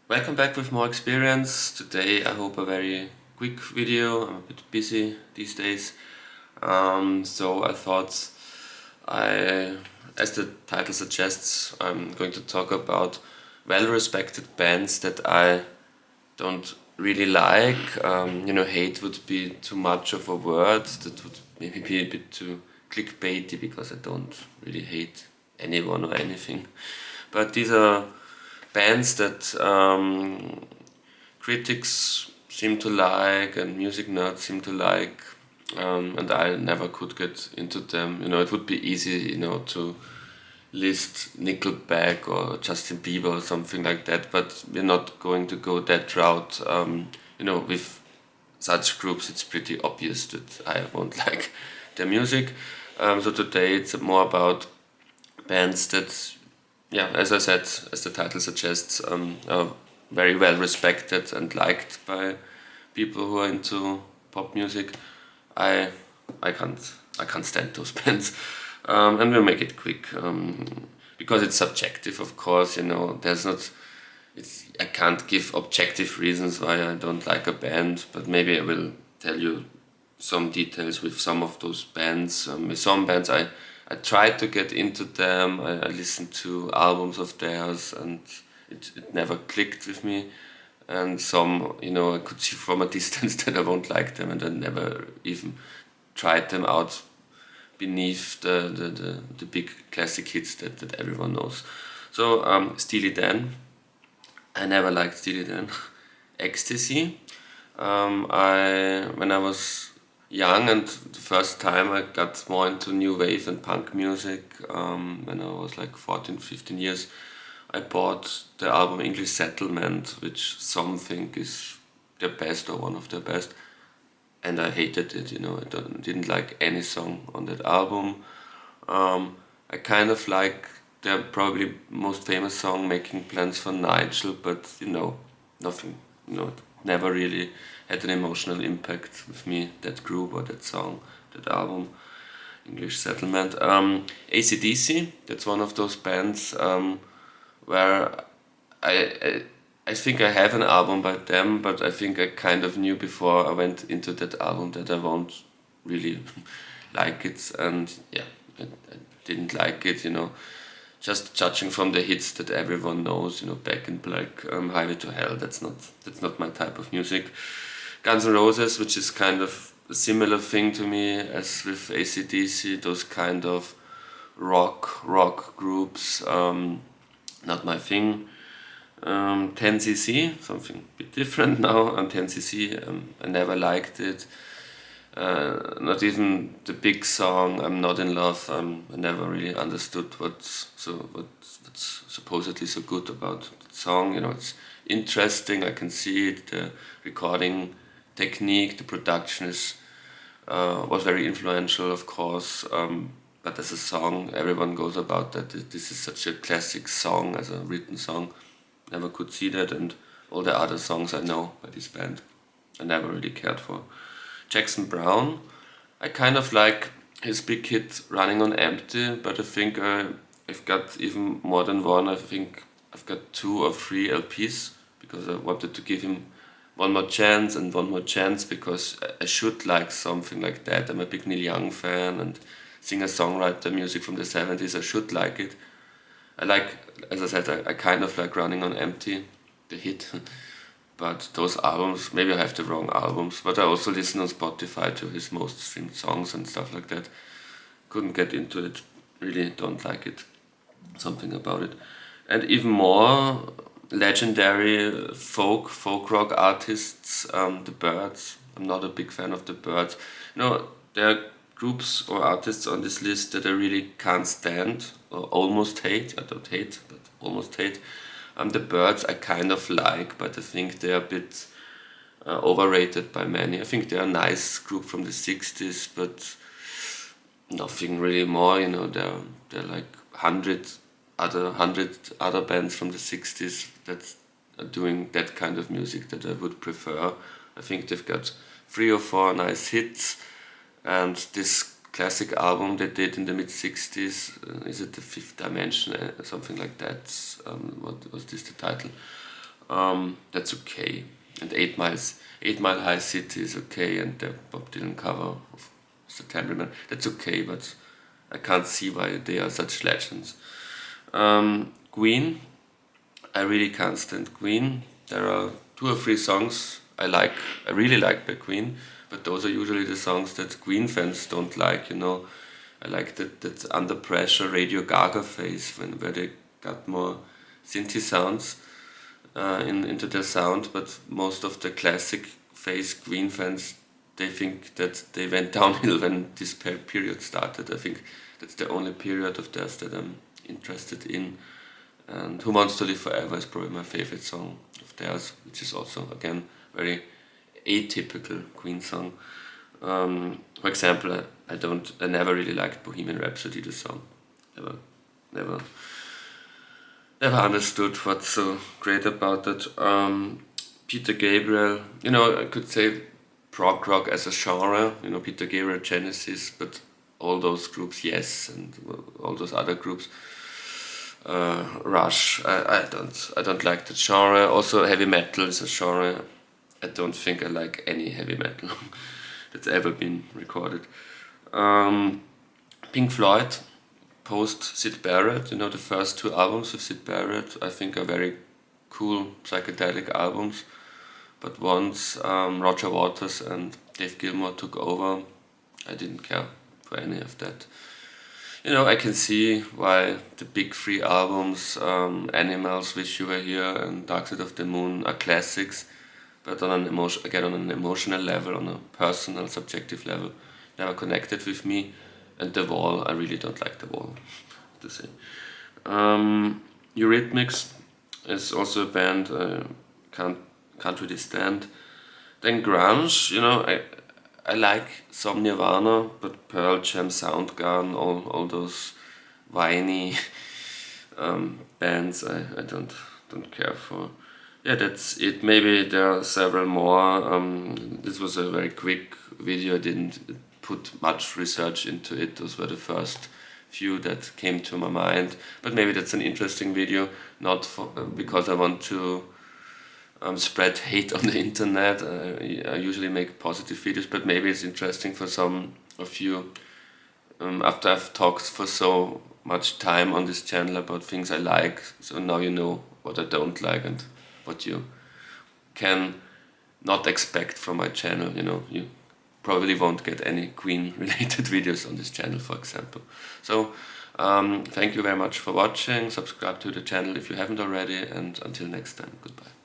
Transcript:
Welcome back with more experience. Today I hope a very quick video. I'm a bit busy these days. So I thought as the title suggests, I'm going to talk about well-respected bands that I don't really like. Hate would be too much of a word. That would maybe be a bit too clickbaity because I don't really hate anyone or anything. But these are bands that critics seem to like and music nerds seem to like, and I never could get into them. It would be easy, to list Nickelback or Justin Bieber or something like that, but we're not going to go that route. With such groups, it's pretty obvious that I won't like their music. So today it's more about bands that, yeah, as I said, as the title suggests, are very well respected and liked by people who are into pop music. I I can't stand those bands, and we'll make it quick because it's subjective, of course. There's not. I can't give objective reasons why I don't like a band, but maybe I will tell you some details with some of those bands. With some bands, I tried to get into them. I listened to albums of theirs, and it never clicked with me. And some, I could see from a distance that I won't like them, and I never even tried them out beneath the big classic hits that everyone knows. So, Steely Dan. I never liked Steely Dan. Ecstasy. When I was young and the first time I got more into new wave and punk music, when I was like 14, 15 years, I bought the album English Settlement, which some think is their best or one of their best, and I hated it. Didn't like any song on that album. I kind of like their probably most famous song, Making Plans for Nigel, but nothing, it never really had an emotional impact with me, that group or that song, that album, English Settlement. AC/DC, that's one of those bands where I, I think I have an album by them, but I think I kind of knew before I went into that album that I won't really like it, and yeah, I didn't like it, just judging from the hits that everyone knows, Back in Black, Highway to Hell. That's not my type of music. Guns N' Roses, which is kind of a similar thing to me as with AC/DC, those kind of rock groups, not my thing. 10cc, something a bit different now. On 10cc, I never liked it. Not even the big song "I'm Not in Love." I never really understood what's supposedly so good about the song. It's interesting. I can see it. The recording technique, the production was very influential, of course. But as a song, everyone goes about that. This is such a classic song as a written song. Never could see that, and all the other songs I know by this band, I never really cared for. Jackson Browne, I kind of like his big hit "Running on Empty," but I think I've got even more than one. I think I've got 2 or 3 LPs because I wanted to give him one more chance and one more chance because I should like something like that. I'm a big Neil Young fan and singer-songwriter music from the 70s. I should like it. I like, as I said, I kind of like "Running on Empty," the hit. But those albums, maybe I have the wrong albums, but I also listen on Spotify to his most streamed songs and stuff like that. Couldn't get into it, really don't like it. Something about it. And even more legendary folk rock artists, the Byrds. I'm not a big fan of the Byrds. There are groups or artists on this list that I really can't stand or almost hate. I don't hate, but almost hate. The Byrds I kind of like, but I think they're a bit overrated by many. I think they're a nice group from the 60s, but nothing really more. They're like hundred other bands from the 60s that are doing that kind of music that I would prefer. I think they've got 3 or 4 nice hits, and this classic album they did in the mid 60s, is it The Fifth Dimension, something like that? What was this the title? That's okay. And 8 Mile High City is okay, and the Bob Dylan cover of Mr. Tambleman, that's okay, but I can't see why they are such legends. Queen, I really can't stand Queen. There are 2 or 3 songs I really like by Queen, but those are usually the songs that Queen fans don't like, you know. I like that Under Pressure Radio Gaga phase where they got more synthy sounds into their sound, but most of the classic phase Queen fans, they think that they went downhill when this period started. I think that's the only period of theirs that I'm interested in. And Who Wants to Live Forever is probably my favorite song of theirs, which is also, again, very atypical Queen song. For example, I never really liked Bohemian Rhapsody, the song. Never understood what's so great about it. Peter Gabriel, you know, I could say prog rock as a genre, you know, Peter Gabriel, Genesis, but all those groups, Yes, and all those other groups, Rush, I don't like that genre. Also, heavy metal is a genre. I don't think I like any heavy metal that's ever been recorded. Pink Floyd, post Syd Barrett, you know, the first 2 albums of Syd Barrett, I think are very cool psychedelic albums. But once Roger Waters and Dave Gilmour took over, I didn't care for any of that. You know, I can see why the big 3 albums, Animals, Wish You Were Here, and Dark Side of the Moon, are classics, but on an emotional level, on a personal, subjective level, never connected with me. And The Wall, I really don't like The Wall, to say. Eurythmics is also a band I can't really stand. Then grunge, you know, I like some Nirvana, but Pearl Jam, Soundgarden, all those whiny bands I don't care for. Yeah, that's it. Maybe there are several more. This was a very quick video. I didn't put much research into it. Those were the first few that came to my mind. But maybe that's an interesting video, not for, because I want to spread hate on the internet. I usually make positive videos, but maybe it's interesting for some of you. After I've talked for so much time on this channel about things I like, so now you know what I don't like and what you can not expect from my channel. You know, you probably won't get any Queen related videos on this channel, for example. So thank you very much for watching. Subscribe to the channel if you haven't already, and until next time, goodbye.